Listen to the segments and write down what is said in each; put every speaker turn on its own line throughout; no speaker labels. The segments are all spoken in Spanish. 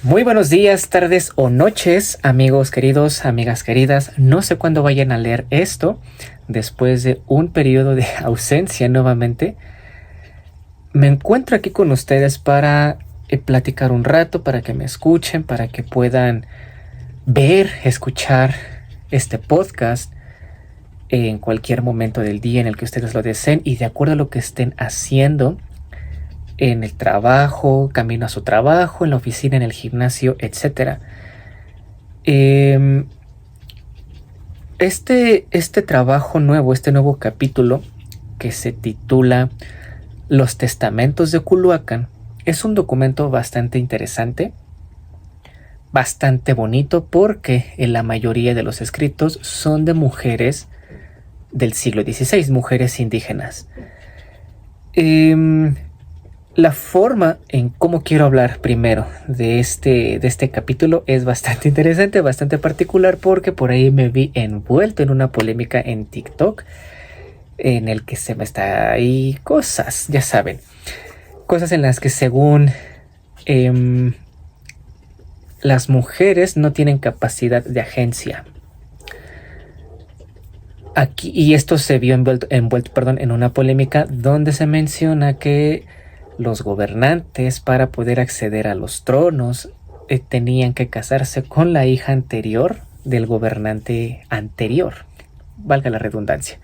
Muy buenos días, tardes o noches, amigos queridos, amigas queridas. No sé cuándo vayan a leer esto, después de un periodo de ausencia nuevamente. Me encuentro aquí con ustedes para platicar un rato, para que me escuchen, para que puedan ver, escuchar este podcast en cualquier momento del día en el que ustedes lo deseen y de acuerdo a lo que estén haciendo. En el trabajo, camino a su trabajo, en la oficina, en el gimnasio, etc. Este trabajo nuevo, este nuevo capítulo que se titula Los Testamentos de Culhuacán, es un documento bastante interesante, bastante bonito, porque en la mayoría de los escritos son de mujeres del siglo XVI, mujeres indígenas. La forma en cómo quiero hablar primero de este capítulo es bastante interesante, bastante particular, porque por ahí me vi envuelto en una polémica en TikTok en el que se me está ahí cosas, ya saben, cosas en las que según las mujeres no tienen capacidad de agencia. Aquí, y esto se vio envuelto, en una polémica donde se menciona que los gobernantes, para poder acceder a los tronos, tenían que casarse con la hija anterior del gobernante anterior, valga la redundancia.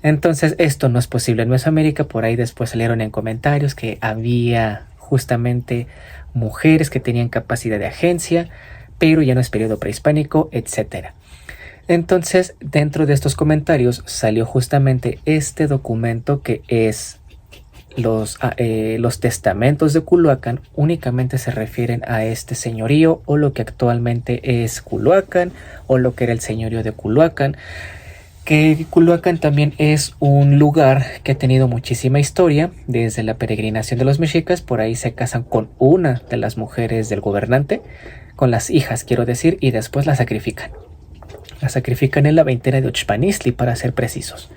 Entonces esto no es posible en Mesoamérica. Por ahí después salieron en comentarios que había justamente mujeres que tenían capacidad de agencia, pero ya no es periodo prehispánico, etc. Entonces, dentro de estos comentarios salió justamente este documento que es los testamentos de Culhuacán. Únicamente se refieren a este señorío o lo que actualmente es Culhuacán o lo que era el señorío de Culhuacán, que Culhuacán también es un lugar que ha tenido muchísima historia desde la peregrinación de los mexicas. Por ahí se casan con una de las mujeres del gobernante, con las hijas quiero decir, y después la sacrifican. La sacrifican en la veintena de Ochpanistli, para ser precisos.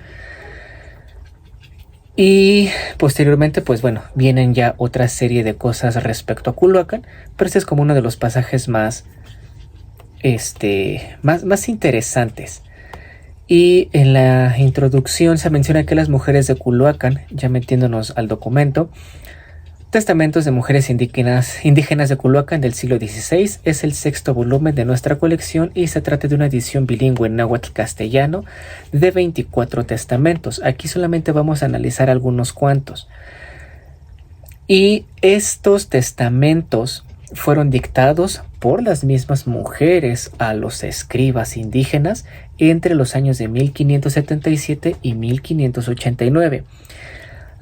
Y posteriormente, pues bueno, vienen ya otra serie de cosas respecto a Culhuacán, pero este es como uno de los pasajes más interesantes. Y en la introducción se menciona que las mujeres de Culhuacán, ya metiéndonos al documento, Testamentos de Mujeres Indígenas de Culhuacán del siglo XVI, es el sexto volumen de nuestra colección y se trata de una edición bilingüe náhuatl-castellano de 24 testamentos. Aquí solamente vamos a analizar algunos cuantos. Y estos testamentos fueron dictados por las mismas mujeres a los escribas indígenas entre los años de 1577 y 1589.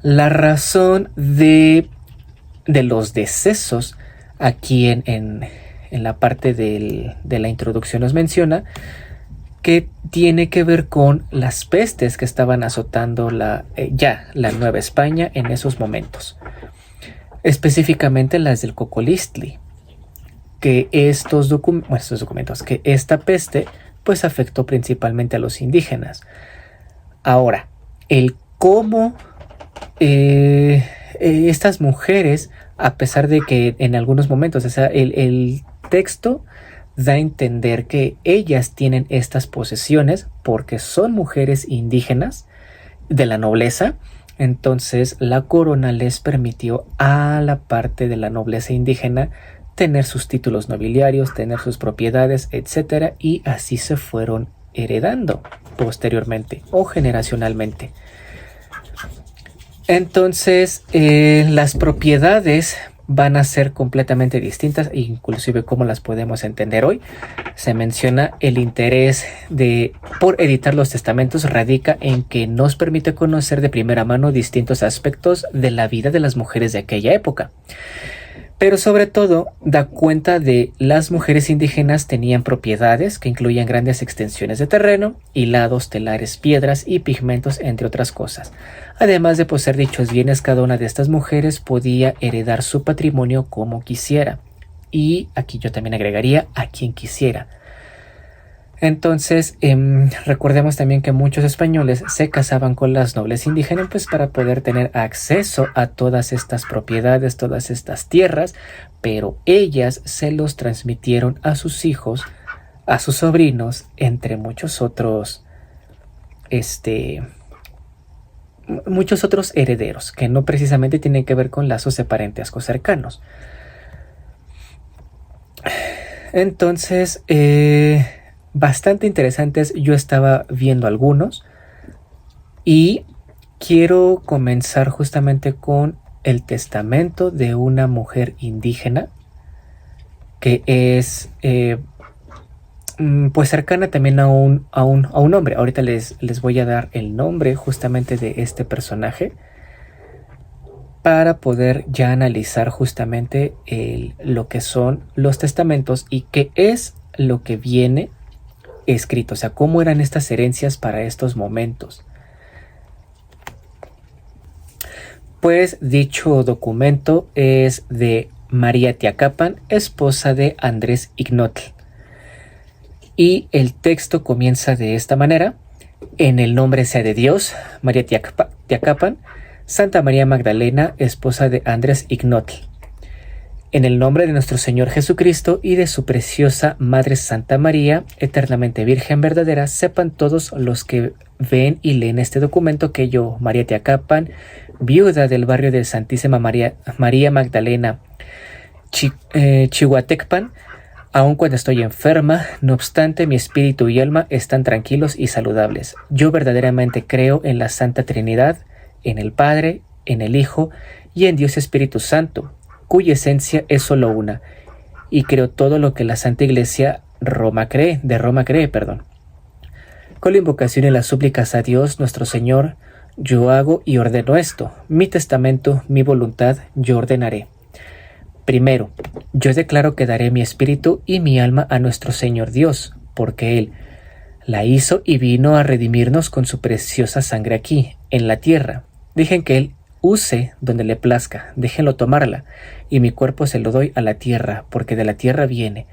La razón de los decesos aquí en la parte de la introducción nos menciona que tiene que ver con las pestes que estaban azotando la Nueva España en esos momentos, específicamente las del Cocolistli, que estos documentos, que esta peste pues afectó principalmente a los indígenas. Ahora, el cómo estas mujeres, a pesar de que en algunos momentos, o sea, el texto da a entender que ellas tienen estas posesiones porque son mujeres indígenas de la nobleza. Entonces la corona les permitió a la parte de la nobleza indígena tener sus títulos nobiliarios, tener sus propiedades, etc. Y así se fueron heredando posteriormente o generacionalmente. Entonces las propiedades van a ser completamente distintas, inclusive como las podemos entender hoy. Se menciona el interés por editar los testamentos radica en que nos permite conocer de primera mano distintos aspectos de la vida de las mujeres de aquella época. Pero sobre todo da cuenta de las mujeres indígenas tenían propiedades que incluían grandes extensiones de terreno, hilados, telares, piedras y pigmentos, entre otras cosas. Además de poseer dichos bienes, cada una de estas mujeres podía heredar su patrimonio como quisiera. Y aquí yo también agregaría a quien quisiera. Entonces, recordemos también que muchos españoles se casaban con las nobles indígenas pues para poder tener acceso a todas estas propiedades, todas estas tierras, pero ellas se los transmitieron a sus hijos, a sus sobrinos, entre muchos otros herederos que no precisamente tienen que ver con lazos de parentesco cercanos. Entonces, bastante interesantes. Yo estaba viendo algunos y quiero comenzar justamente con el testamento de una mujer indígena que es pues cercana también a un hombre. Ahorita les voy a dar el nombre justamente de este personaje para poder ya analizar justamente lo que son los testamentos y qué es lo que viene escrito, o sea, cómo eran estas herencias para estos momentos. Pues dicho documento es de María Tiacapan, esposa de Andrés Ignotl. Y el texto comienza de esta manera: en el nombre sea de Dios, María Tiacapan, Santa María Magdalena, esposa de Andrés Ignotl. En el nombre de nuestro Señor Jesucristo y de su preciosa Madre Santa María, eternamente Virgen verdadera, sepan todos los que ven y leen este documento que yo, María Tiacapan, viuda del barrio de Santísima María Magdalena, Chihuatecpan, aun cuando estoy enferma, no obstante mi espíritu y alma están tranquilos y saludables. Yo verdaderamente creo en la Santa Trinidad, en el Padre, en el Hijo y en Dios Espíritu Santo, cuya esencia es solo una, y creo todo lo que la Santa Iglesia de Roma cree. Con la invocación y las súplicas a Dios nuestro Señor, yo hago y ordeno esto: mi testamento, mi voluntad, yo ordenaré. Primero, yo declaro que daré mi espíritu y mi alma a nuestro Señor Dios, porque Él la hizo y vino a redimirnos con su preciosa sangre aquí, en la tierra. Dejen que Él use donde le plazca, déjenlo tomarla, y mi cuerpo se lo doy a la tierra, porque de la tierra viene.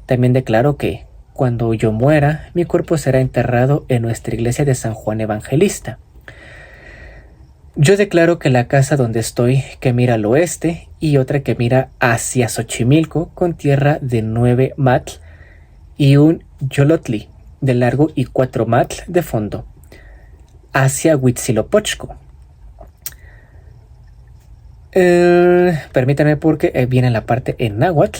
También declaro que, cuando yo muera, mi cuerpo será enterrado en nuestra iglesia de San Juan Evangelista. Yo declaro que la casa donde estoy, que mira al oeste, y otra que mira hacia Xochimilco, con tierra de 9 matl y un yolotli de largo y 4 matl de fondo, hacia Huitzilopochtli. Permítanme porque viene la parte en náhuatl.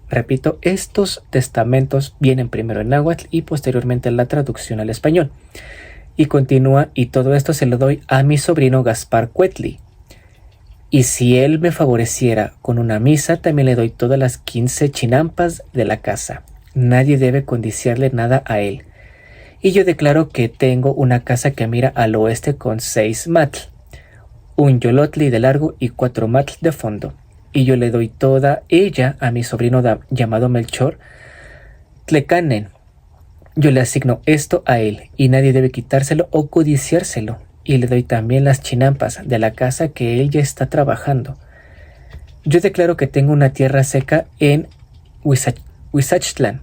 Repito, estos testamentos vienen primero en náhuatl y posteriormente la traducción al español. Y continúa: y todo esto se lo doy a mi sobrino Gaspar Cuetli. Y si él me favoreciera con una misa, también le doy todas las 15 chinampas de la casa. Nadie debe codiciarle nada a él. Y yo declaro que tengo una casa que mira al oeste con 6 matl, un yolotli de largo y 4 matl de fondo. Y yo le doy toda ella a mi sobrino llamado Melchor Tlecanen. Yo le asigno esto a él, y nadie debe quitárselo o codiciárselo. Y le doy también las chinampas de la casa que él ya está trabajando. Yo declaro que tengo una tierra seca en Huizachtlan,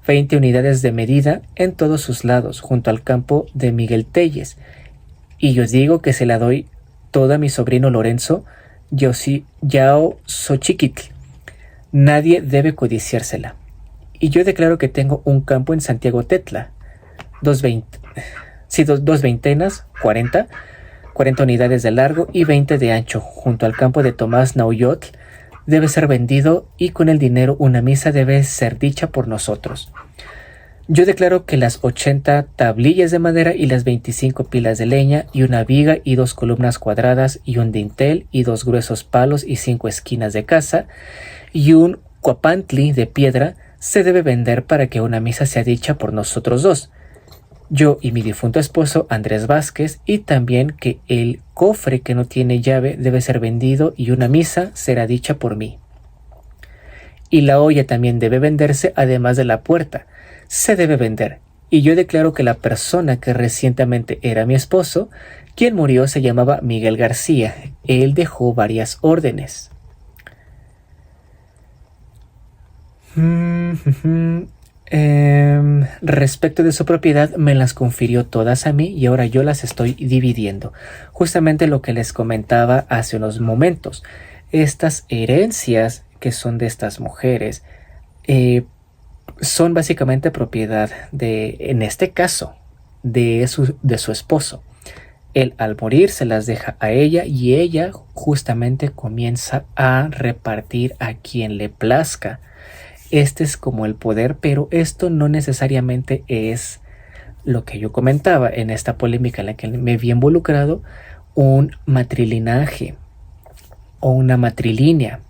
20 unidades de medida en todos sus lados, junto al campo de Miguel Telles. Y yo digo que se la doy toda a mi sobrino Lorenzo Yao Xochiquitl. Nadie debe codiciársela. Y yo declaro que tengo un campo en Santiago Tetla, 2 veintenas, 40 unidades de largo y 20 de ancho, junto al campo de Tomás Nauyotl. Debe ser vendido y con el dinero una misa debe ser dicha por nosotros. Yo declaro que las 80 tablillas de madera y las 25 pilas de leña y una viga y 2 columnas cuadradas y un dintel y 2 gruesos palos y 5 esquinas de casa y un cuapantli de piedra se debe vender para que una misa sea dicha por nosotros dos, yo y mi difunto esposo Andrés Vázquez, y también que el cofre que no tiene llave debe ser vendido y una misa será dicha por mí. Y la olla también debe venderse, además de la puerta, se debe vender. Y yo declaro que la persona que recientemente era mi esposo, quien murió, se llamaba Miguel García. Él dejó varias órdenes. respecto de su propiedad, me las confirió todas a mí y ahora yo las estoy dividiendo. Justamente lo que les comentaba hace unos momentos. Estas herencias que son de estas mujeres son básicamente propiedad de, en este caso, de su esposo. Él al morir se las deja a ella y ella justamente comienza a repartir a quien le plazca. Este es como el poder, pero esto no necesariamente es lo que yo comentaba en esta polémica en la que me vi involucrado, un matrilinaje o una matrilínea,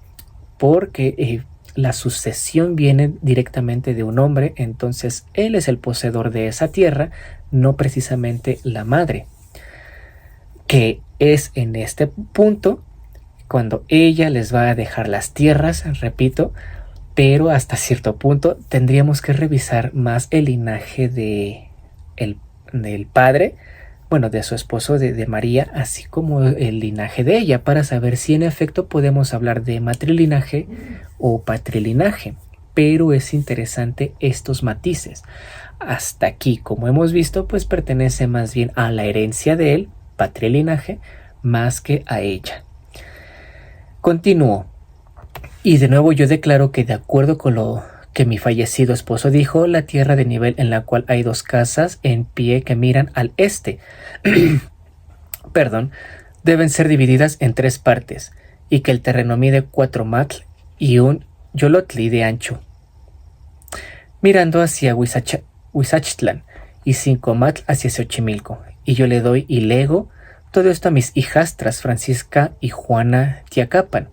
porque la sucesión viene directamente de un hombre, entonces él es el poseedor de esa tierra, no precisamente la madre, que es en este punto cuando ella les va a dejar las tierras, repito, pero hasta cierto punto tendríamos que revisar más el linaje del padre, bueno, de su esposo, de María, así como el linaje de ella, para saber si en efecto podemos hablar de matrilinaje o patrilinaje. Pero es interesante estos matices. Hasta aquí, como hemos visto, pues pertenece más bien a la herencia de él, patrilinaje, más que a ella. Continúo. Y de nuevo yo declaro que de acuerdo con lo que mi fallecido esposo dijo, la tierra de nivel en la cual hay dos casas en pie que miran al este, perdón, deben ser divididas en 3 partes, y que el terreno mide 4 matl y un yolotli de ancho, mirando hacia Huizachtlan, y 5 matl hacia Xochimilco, y yo le doy y lego todo esto a mis hijastras Francisca y Juana Tiacapan,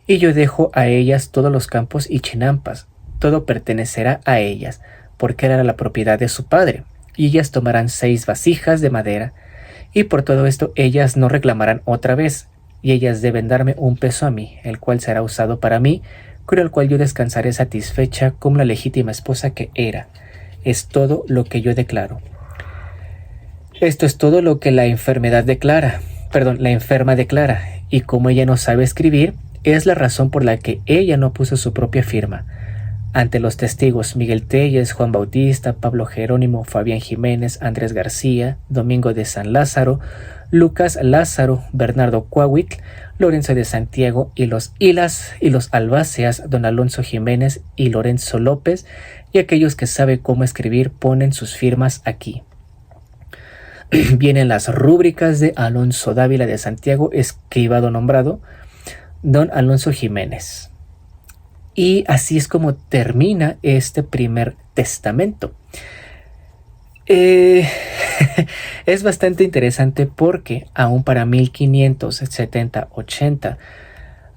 y yo dejo a ellas todos los campos y chinampas, todo pertenecerá a ellas, porque era la propiedad de su padre, y ellas tomarán 6 vasijas de madera, y por todo esto ellas no reclamarán otra vez, y ellas deben darme 1 peso a mí, el cual será usado para mí, con el cual yo descansaré satisfecha como la legítima esposa que era. Es todo lo que yo declaro. Esto es todo lo que la enferma declara, y como ella no sabe escribir, es la razón por la que ella no puso su propia firma. Ante los testigos Miguel Telles, Juan Bautista, Pablo Jerónimo, Fabián Jiménez, Andrés García, Domingo de San Lázaro, Lucas Lázaro, Bernardo Cuauhitl, Lorenzo de Santiago y los albáceas don Alonso Jiménez y Lorenzo López, y aquellos que saben cómo escribir ponen sus firmas aquí. Vienen las rúbricas de Alonso Dávila de Santiago, escribado nombrado don Alonso Jiménez. Y así es como termina este primer testamento. Es bastante interesante porque aún para 1570-80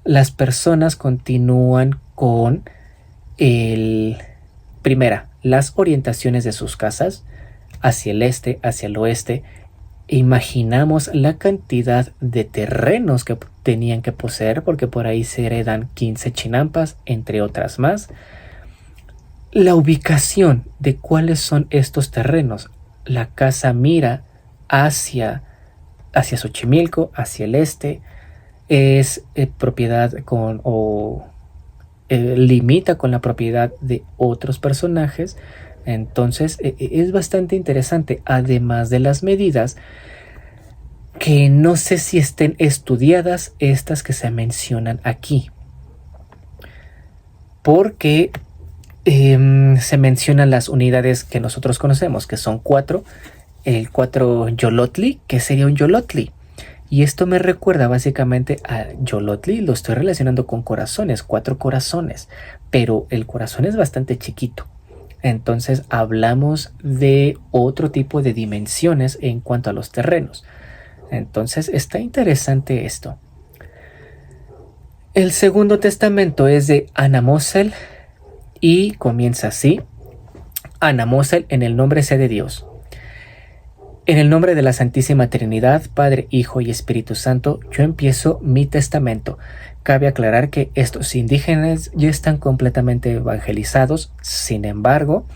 las personas continúan con las orientaciones de sus casas hacia el este, hacia el oeste. Imaginamos la cantidad de terrenos que tenían que poseer, porque por ahí se heredan 15 chinampas, entre otras más. La ubicación de cuáles son estos terrenos. La casa mira hacia Xochimilco, hacia el este. Es propiedad limita con la propiedad de otros personajes. Entonces es bastante interesante, además de las medidas que no sé si estén estudiadas estas que se mencionan aquí, porque se mencionan las unidades que nosotros conocemos, que son 4, el 4 yolotli, que sería un yolotli, y esto me recuerda básicamente a yolotli, lo estoy relacionando con corazones, 4 corazones, pero el corazón es bastante chiquito. Entonces hablamos de otro tipo de dimensiones en cuanto a los terrenos. Entonces está interesante esto. El segundo testamento es de Ana Mosel y comienza así. Ana Mosel, en el nombre sea de Dios. En el nombre de la Santísima Trinidad, Padre, Hijo y Espíritu Santo, yo empiezo mi testamento. Cabe aclarar que estos indígenas ya están completamente evangelizados. Sin embargo,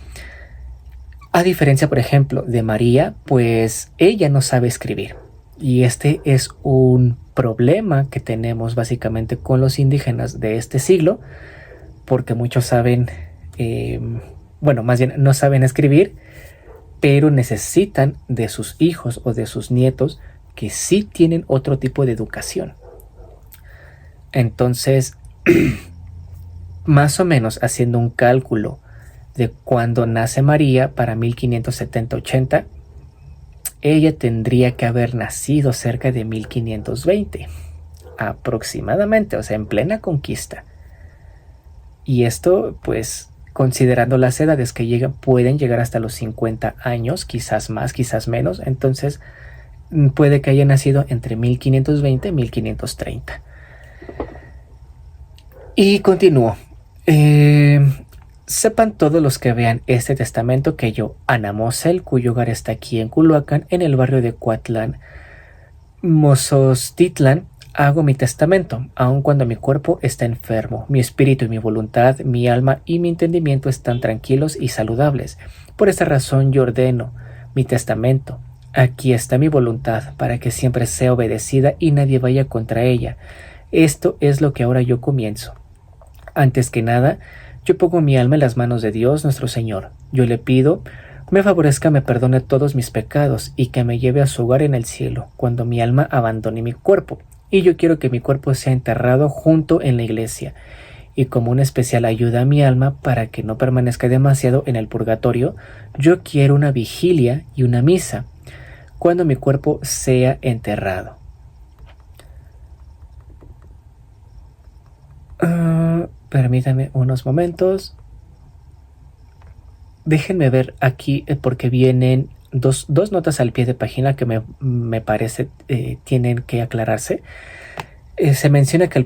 a diferencia, por ejemplo, de María, pues ella no sabe escribir. Y este es un problema que tenemos básicamente con los indígenas de este siglo, porque muchos saben bueno, más bien no saben escribir, pero necesitan de sus hijos o de sus nietos que sí tienen otro tipo de educación. Entonces, más o menos haciendo un cálculo de cuando nace María para 1570-80, ella tendría que haber nacido cerca de 1520, aproximadamente, o sea, en plena conquista. Y esto, pues, considerando las edades que llegan, pueden llegar hasta los 50 años, quizás más, quizás menos. Entonces, puede que haya nacido entre 1520 y 1530. Y continúo. Sepan todos los que vean este testamento que yo, Ana Mosel, cuyo hogar está aquí en Culhuacán, en el barrio de Coatlán, Mozostitlán, hago mi testamento, aun cuando mi cuerpo está enfermo. Mi espíritu y mi voluntad, mi alma y mi entendimiento están tranquilos y saludables. Por esta razón yo ordeno mi testamento. Aquí está mi voluntad, para que siempre sea obedecida y nadie vaya contra ella. Esto es lo que ahora yo comienzo. Antes que nada, yo pongo mi alma en las manos de Dios nuestro Señor. Yo le pido me favorezca, me perdone todos mis pecados y que me lleve a su hogar en el cielo cuando mi alma abandone mi cuerpo. Y yo quiero que mi cuerpo sea enterrado junto en la iglesia. Y como una especial ayuda a mi alma para que no permanezca demasiado en el purgatorio, yo quiero una vigilia y una misa cuando mi cuerpo sea enterrado. Permítanme unos momentos. Déjenme ver aquí porque vienen dos notas al pie de página que me parece tienen que aclararse. Se menciona que el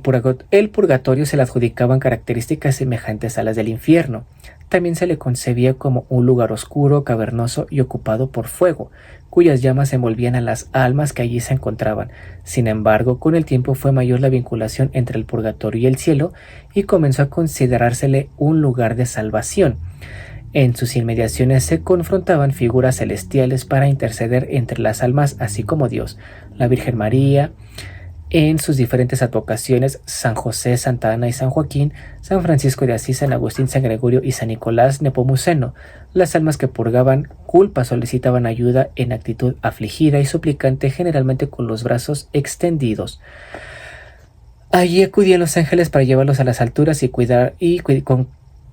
purgatorio se le adjudicaban características semejantes a las del infierno. También se le concebía como un lugar oscuro, cavernoso y ocupado por fuego, cuyas llamas envolvían a las almas que allí se encontraban. Sin embargo, con el tiempo fue mayor la vinculación entre el purgatorio y el cielo y comenzó a considerársele un lugar de salvación. En sus inmediaciones se confrontaban figuras celestiales para interceder entre las almas, así como Dios, la Virgen María, en sus diferentes advocaciones, San José, Santa Ana y San Joaquín, San Francisco de Asís, San Agustín, San Gregorio y San Nicolás Nepomuceno. Las almas que purgaban culpa solicitaban ayuda en actitud afligida y suplicante, generalmente con los brazos extendidos. Allí acudían los ángeles para llevarlos a las alturas y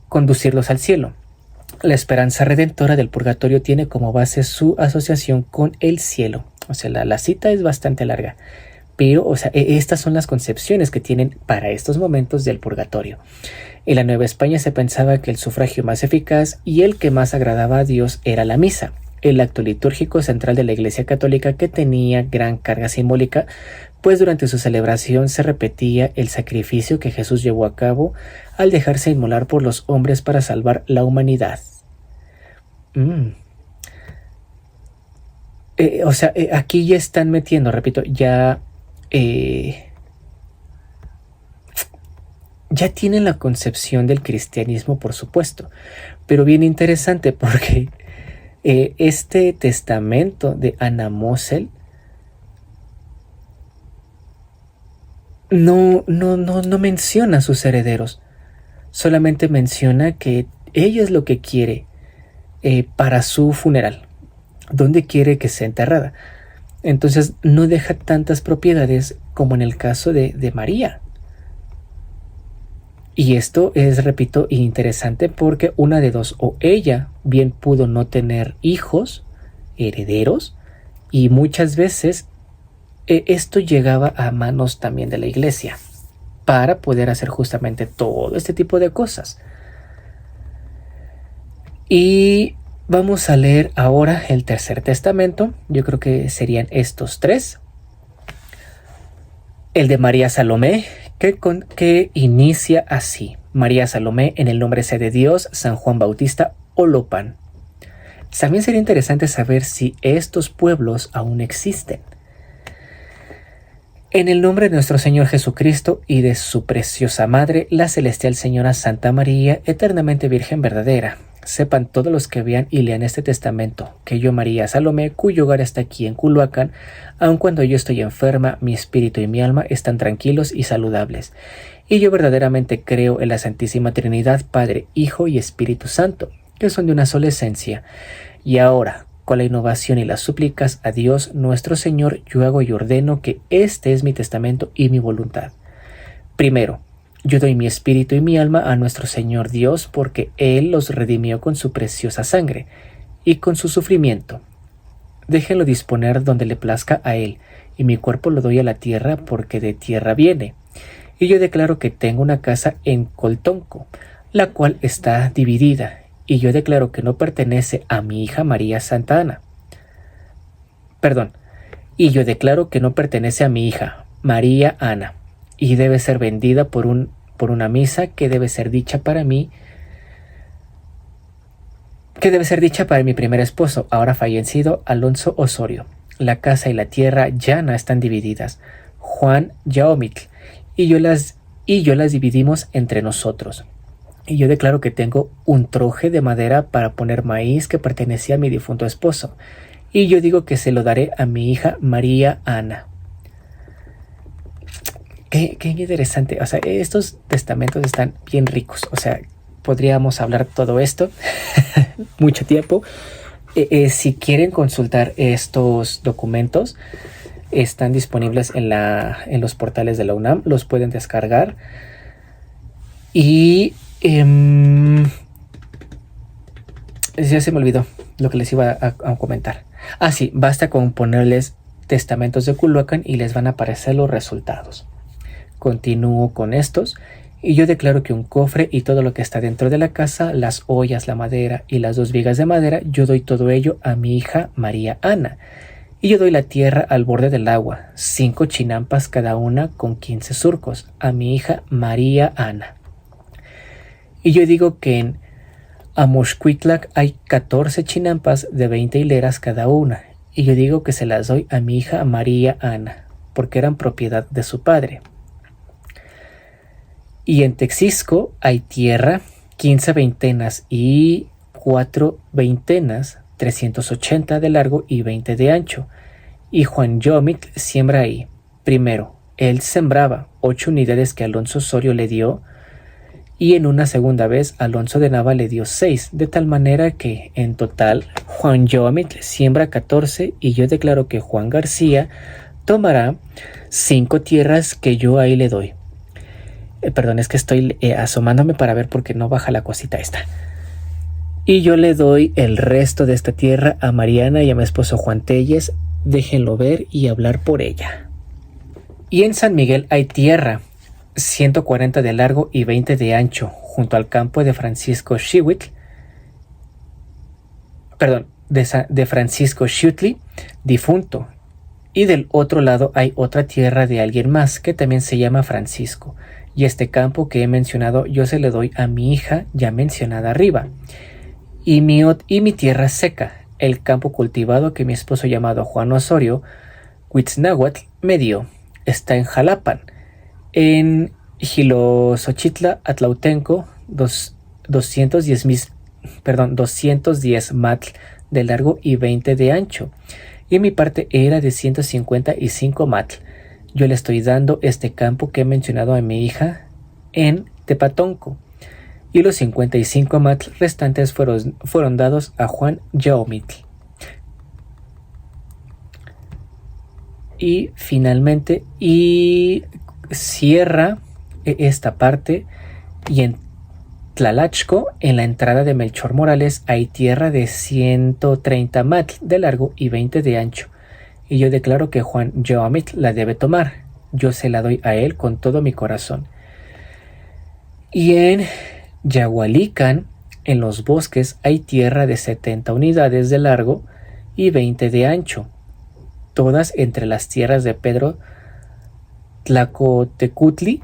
conducirlos al cielo. La esperanza redentora del purgatorio tiene como base su asociación con el cielo. O sea, la cita es bastante larga. Pero, o sea, estas son las concepciones que tienen para estos momentos del purgatorio. En la Nueva España se pensaba que el sufragio más eficaz y el que más agradaba a Dios era la misa, el acto litúrgico central de la Iglesia Católica que tenía gran carga simbólica, pues durante su celebración se repetía el sacrificio que Jesús llevó a cabo al dejarse inmolar por los hombres para salvar la humanidad. Aquí ya están metiendo, repito, ya tienen la concepción del cristianismo, por supuesto, pero bien interesante porque este testamento de Ana Mosel no menciona a sus herederos, solamente menciona que ella es lo que quiere para su funeral, dónde quiere que sea enterrada. Entonces no deja tantas propiedades como en el caso de María. Y esto es, repito, interesante porque una de dos, o ella bien pudo no tener hijos, herederos, y muchas veces esto llegaba a manos también de la iglesia para poder hacer justamente todo este tipo de cosas. Y vamos a leer ahora el tercer testamento. Yo creo que serían estos tres. El de María Salomé, que inicia así. María Salomé, en el nombre sea de Dios, San Juan Bautista, Olopan. También sería interesante saber si estos pueblos aún existen. En el nombre de nuestro Señor Jesucristo y de su preciosa Madre, la celestial Señora Santa María, eternamente Virgen verdadera, sepan todos los que vean y lean este testamento, que yo, María Salomé, cuyo hogar está aquí en Culhuacán, aun cuando yo estoy enferma, mi espíritu y mi alma están tranquilos y saludables. Y yo verdaderamente creo en la Santísima Trinidad, Padre, Hijo y Espíritu Santo, que son de una sola esencia. Y ahora, con la innovación y las súplicas a Dios nuestro Señor, yo hago y ordeno que este es mi testamento y mi voluntad. Primero, yo doy mi espíritu y mi alma a nuestro Señor Dios porque Él los redimió con su preciosa sangre y con su sufrimiento. Déjenlo disponer donde le plazca a Él, y mi cuerpo lo doy a la tierra porque de tierra viene. Y yo declaro que tengo una casa en Coltonco, la cual está dividida, y yo declaro que no pertenece a mi hija María Santa Ana. Perdón, y yo declaro que no pertenece a mi hija María Ana, y debe ser vendida por una misa que debe ser dicha para mí, que debe ser dicha para mi primer esposo, ahora fallecido, Alonso Osorio. La casa y la tierra llana están divididas, Juan Yaomitl, y yo las dividimos entre nosotros. Y yo declaro que tengo un troje de madera para poner maíz que pertenecía a mi difunto esposo, y yo digo que se lo daré a mi hija María Ana. Qué interesante, o sea, estos testamentos están bien ricos, o sea, podríamos hablar todo esto mucho tiempo. Si quieren consultar estos documentos, están disponibles en los portales de la UNAM, los pueden descargar. Y ya se me olvidó lo que les iba a comentar. Sí, basta con ponerles testamentos de Culhuacán y les van a aparecer los resultados. Continúo con estos. Y yo declaro que un cofre y todo lo que está dentro de la casa, las ollas, la madera y las 2 vigas de madera, yo doy todo ello a mi hija María Ana. Y yo doy la tierra al borde del agua, 5 chinampas cada una con 15 surcos, a mi hija María Ana. Y yo digo que en Amoxcuitlac hay 14 chinampas de 20 hileras cada una. Y yo digo que se las doy a mi hija María Ana, porque eran propiedad de su padre. Y en Texisco hay tierra, 15 veintenas y 4 veintenas, 380 de largo y 20 de ancho. Y Juan Yaomitl siembra ahí. Primero, él sembraba 8 unidades que Alonso Osorio le dio, y en una segunda vez Alonso de Nava le dio 6, de tal manera que en total Juan Yaomitl siembra 14, y yo declaro que Juan García tomará 5 tierras que yo ahí le doy. Perdón, es que estoy asomándome para ver porque no baja la cosita esta. Y yo le doy el resto de esta tierra a Mariana y a mi esposo Juan Telles. Déjenlo ver y hablar por ella. Y en San Miguel hay tierra, 140 de largo y 20 de ancho, junto al campo de Francisco Xihuitl. Perdón, de Francisco Xiutli, difunto. Y del otro lado hay otra tierra de alguien más que también se llama Francisco. Y este campo que he mencionado yo se le doy a mi hija ya mencionada arriba. Y mi tierra seca, el campo cultivado que mi esposo llamado Juan Osorio, Huitznahuatl, me dio, está en Jalapan, en Jilosochitla, Atlautenco, 210 matl de largo y 20 de ancho. Y mi parte era de 155 matl. Yo le estoy dando este campo que he mencionado a mi hija en Tepatonco, y los 55 matl restantes fueron dados a Juan Yaomitl. Y finalmente, y cierra esta parte, y en Tlalachco, en la entrada de Melchor Morales, hay tierra de 130 matl de largo y 20 de ancho. Y yo declaro que Juan Yaomitl la debe tomar. Yo se la doy a él con todo mi corazón. Y en Yahualican, en los bosques, hay tierra de 70 unidades de largo y 20 de ancho, todas entre las tierras de Pedro Tlacotecutli.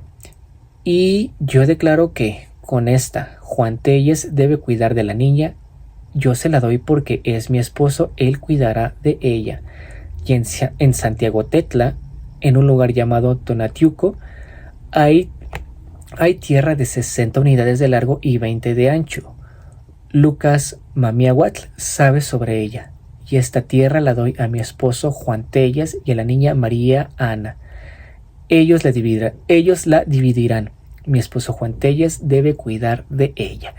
Y yo declaro que con esta Juan Telles debe cuidar de la niña. Yo se la doy porque es mi esposo, él cuidará de ella. Y en Santiago Tetla, en un lugar llamado Tonatiuco, hay tierra de 60 unidades de largo y 20 de ancho. Lucas Mamiahuatl sabe sobre ella. Y esta tierra la doy a mi esposo Juan Telles y a la niña María Ana. Ellos la dividirán. Mi esposo Juan Telles debe cuidar de ella.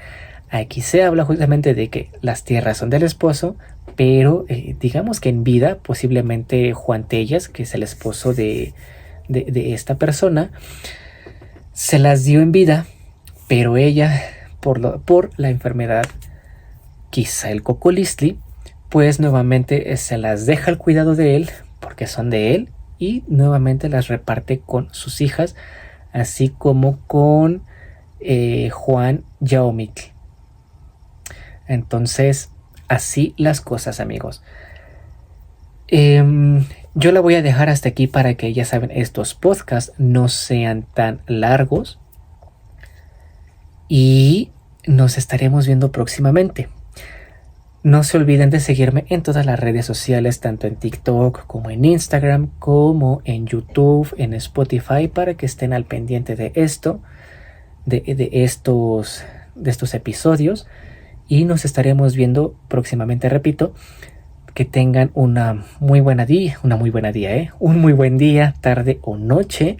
Aquí se habla justamente de que las tierras son del esposo, pero digamos que en vida, posiblemente Juan Tellas, que es el esposo de esta persona, se las dio en vida, pero ella, por la enfermedad, quizá el cocolistli, pues nuevamente se las deja al cuidado de él, porque son de él, y nuevamente las reparte con sus hijas, así como con Juan Yaomitl. Entonces, así las cosas, amigos. Yo la voy a dejar hasta aquí para que, ya saben, estos podcasts no sean tan largos. Y nos estaremos viendo próximamente. No se olviden de seguirme en todas las redes sociales, tanto en TikTok como en Instagram, como en YouTube, en Spotify, para que estén al pendiente de esto, de estos episodios. Y nos estaremos viendo próximamente, repito. Que tengan un muy buen día, tarde o noche.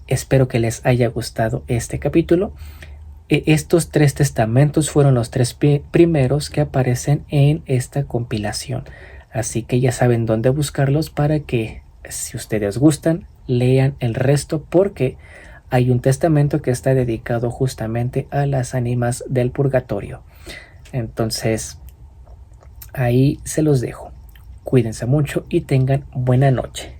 Espero que les haya gustado este capítulo. Estos 3 testamentos fueron los 3 primeros que aparecen en esta compilación. Así que ya saben dónde buscarlos para que, si ustedes gustan, lean el resto, porque hay un testamento que está dedicado justamente a las ánimas del purgatorio. Entonces, ahí se los dejo. Cuídense mucho y tengan buena noche.